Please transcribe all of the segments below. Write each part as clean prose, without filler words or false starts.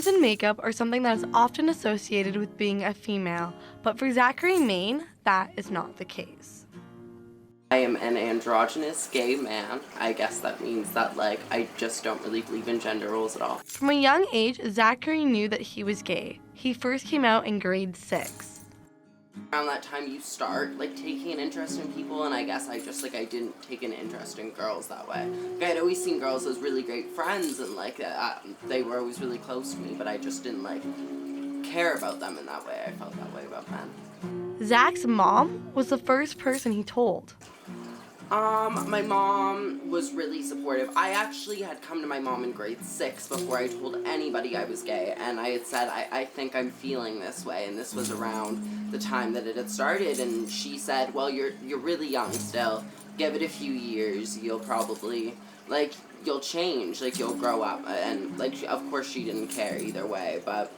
Tattoos and makeup are something that is often associated with being a female, but for Zachary Main, that is not the case. I am an androgynous gay man. I guess that means that, I just don't really believe in gender roles at all. From a young age, Zachary knew that he was gay. He first came out in grade 6. Around that time you start, taking an interest in people, and I guess I didn't take an interest in girls that way. I'd always seen girls as really great friends, and, they were always really close to me, but I just didn't, care about them in that way. I felt that way about men. Zach's mom was the first person he told. My mom was really supportive. I actually had come to my mom in grade 6 before I told anybody I was gay, and I had said, I think I'm feeling this way, and this was around the time that it had started, and she said, well, you're really young still. Give it a few years, you'll probably, you'll change, you'll grow up, and, of course she didn't care either way, but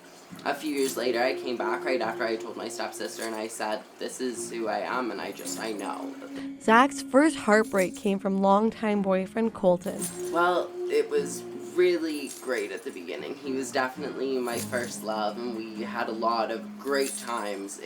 a few years later, I came back right after I told my stepsister, and I said, this is who I am, and I know. Zach's first heartbreak came from longtime boyfriend Colton. Well, it was really great at the beginning. He was definitely my first love, and we had a lot of great times.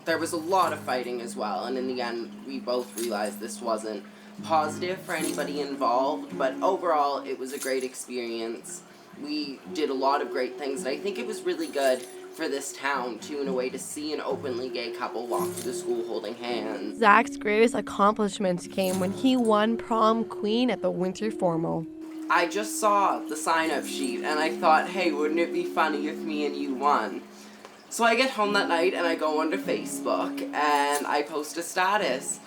There was a lot of fighting as well, and in the end, we both realized this wasn't positive for anybody involved, but overall, it was a great experience. We did a lot of great things, and I think it was really good for this town, too, in a way, to see an openly gay couple walk through the school holding hands. Zach's greatest accomplishments came when he won prom queen at the winter formal. I just saw the sign-up sheet, and I thought, hey, wouldn't it be funny if me and you won? So I get home that night, and I go onto Facebook, and I post a status.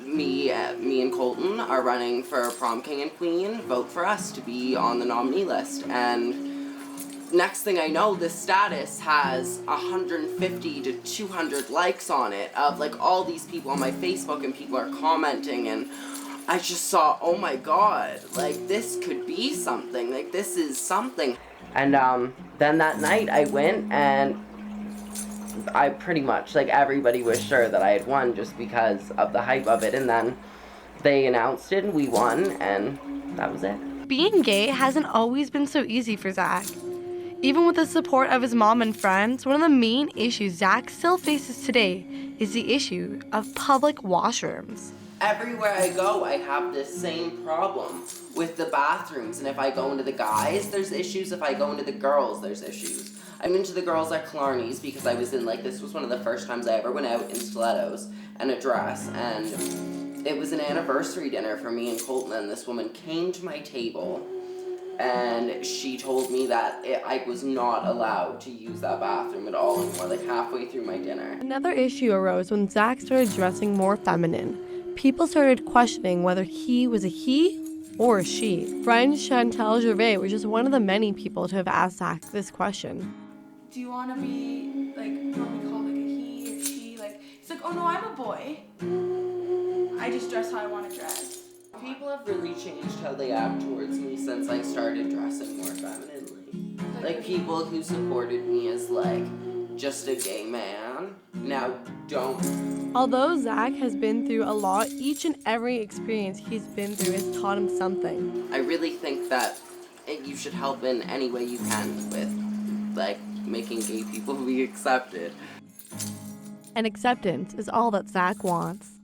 Me and Colton are running for prom king and queen. Vote for us to be on the nominee list. And next thing I know, this status has 150 to 200 likes on it of all these people on my Facebook, and people are commenting, and I just saw, oh my god, this could be something, this is something. And then that night I went, and I pretty much, everybody was sure that I had won just because of the hype of it, and then they announced it and we won, and that was it. Being gay hasn't always been so easy for Zach. Even with the support of his mom and friends, one of the main issues Zach still faces today is the issue of public washrooms. Everywhere I go, I have this same problem with the bathrooms, and if I go into the guys, there's issues. If I go into the girls, there's issues. I'm into the girls at Killarney's because I was in, this was one of the first times I ever went out in stilettos and a dress, and it was an anniversary dinner for me and Colton, and this woman came to my table, and she told me that I was not allowed to use that bathroom at all anymore, halfway through my dinner. Another issue arose when Zach started dressing more feminine. People started questioning whether he was a he or a she. Friend Chantal Gervais was just one of the many people to have asked Zach this question. Do you want to be, want to be called, a he or she? He's like, oh no, I'm a boy. I just dress how I want to dress. People have really changed how they act towards me since I started dressing more femininely. People who supported me as, just a gay man, now don't. Although Zach has been through a lot, each and every experience he's been through has taught him something. I really think that you should help in any way you can with, making gay people be accepted. And acceptance is all that Zach wants.